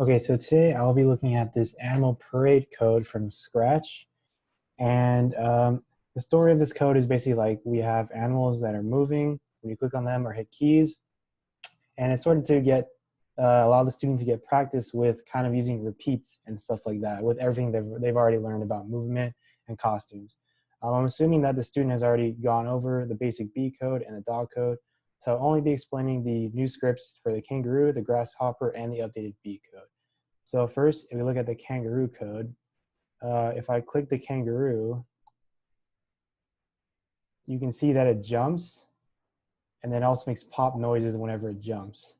Okay, so today I'll be looking at this animal parade code from scratch. And the story of this code is basically like we have animals that are moving when you click on them or hit keys. And it's sort of to get allow the student to get practice with kind of using repeats and stuff like that with everything they've already learned about movement and costumes. I'm assuming that the student has already gone over the basic B code and the dog code. So I'll only be explaining the new scripts for the kangaroo, the grasshopper, and the updated B code. So first, if we look at the kangaroo code, if I click the kangaroo, you can see that it jumps and then also makes pop noises whenever it jumps.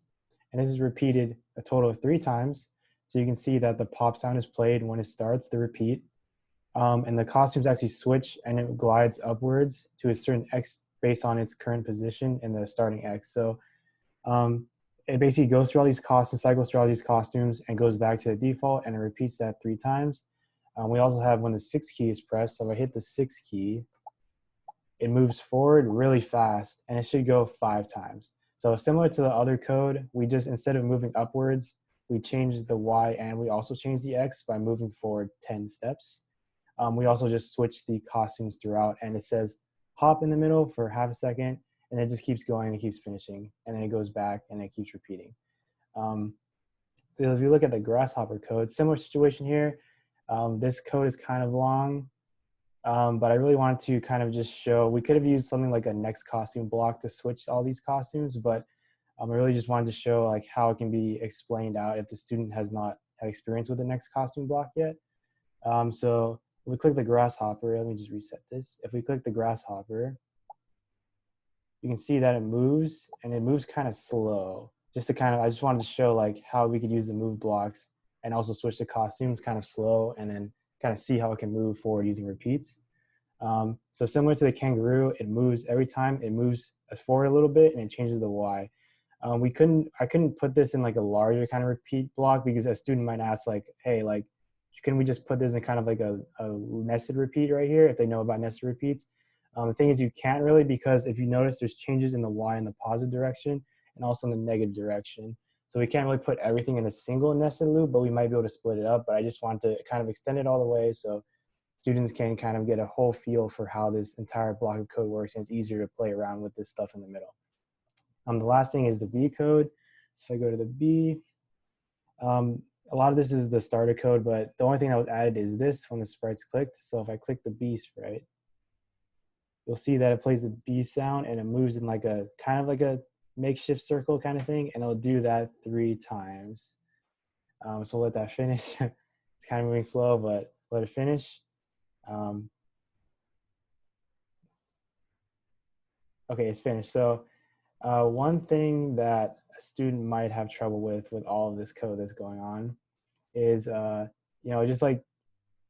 And this is repeated a total of 3 times. So you can see that the pop sound is played when it starts the repeat. And the costumes actually switch and it glides upwards to a certain X based on its current position in the starting X. So it basically goes through all these costumes, cycles through all these costumes, and goes back to the default, and it repeats that 3 times. We also have when the 6 key is pressed. So if I hit the 6 key, it moves forward really fast, and it should go 5 times. So similar to the other code, we just, instead of moving upwards, we changed the Y and we also changed the X by moving forward 10 steps. We also just switched the costumes throughout, and it says hop in the middle for half a second, and it just keeps going and it keeps finishing, and then it goes back and it keeps repeating. If you look at the grasshopper code, similar situation here. This code is kind of long, but I really wanted to kind of just show, we could have used something like a next costume block to switch all these costumes, but I really just wanted to show like how it can be explained out if the student has not had experience with the next costume block yet. So if we click the grasshopper, let me just reset this. If we click the grasshopper, you can see that it moves, and it moves kind of slow. Just to kind of, I just wanted to show like how we could use the move blocks and also switch the costumes kind of slow, and then kind of see how it can move forward using repeats. So similar to the kangaroo, it moves every time it moves forward a little bit and it changes the Y. I couldn't put this in like a larger kind of repeat block because a student might ask like, hey, like, can we just put this in kind of like a nested repeat right here if they know about nested repeats? The thing is you can't really, because if you notice there's changes in the Y in the positive direction and also in the negative direction. So we can't really put everything in a single nested loop, but we might be able to split it up. But I just want to kind of extend it all the way so students can kind of get a whole feel for how this entire block of code works, and it's easier to play around with this stuff in the middle. The last thing is the B code. So if I go to the B, a lot of this is the starter code, but the only thing that was added is this when the sprite's clicked. So if I click the B sprite, you'll see that it plays the B sound and it moves in like a kind of like a makeshift circle kind of thing, and it'll do that 3 times. So let that finish. It's kind of moving slow, but let it finish. Okay, it's finished. So one thing that a student might have trouble with all of this code that's going on is, just like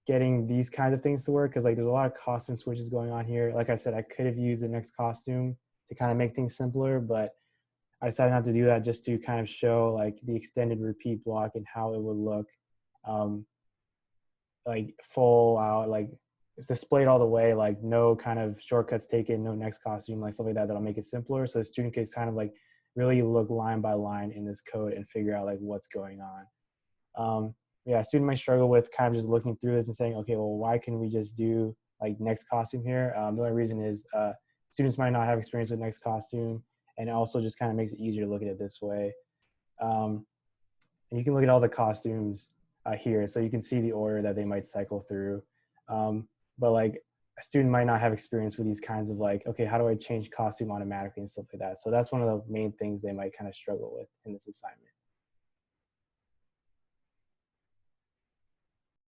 getting these kinds of things to work, because like there's a lot of costume switches going on here. Like I said, I could have used the next costume to kind of make things simpler, but I decided not to do that, just to kind of show like the extended repeat block and how it would look, like full out, like it's displayed all the way, like no kind of shortcuts taken, no next costume, like stuff like that, that'll make it simpler. So the student can kind of like really look line by line in this code and figure out like what's going on. Yeah, a student might struggle with kind of just looking through this and saying, okay, well, why can we just do like next costume here? The only reason is students might not have experience with next costume, and it also just kind of makes it easier to look at it this way. And you can look at all the costumes here, so you can see the order that they might cycle through. But like a student might not have experience with these kinds of like, okay, how do I change costume automatically and stuff like that? So that's one of the main things they might kind of struggle with in this assignment.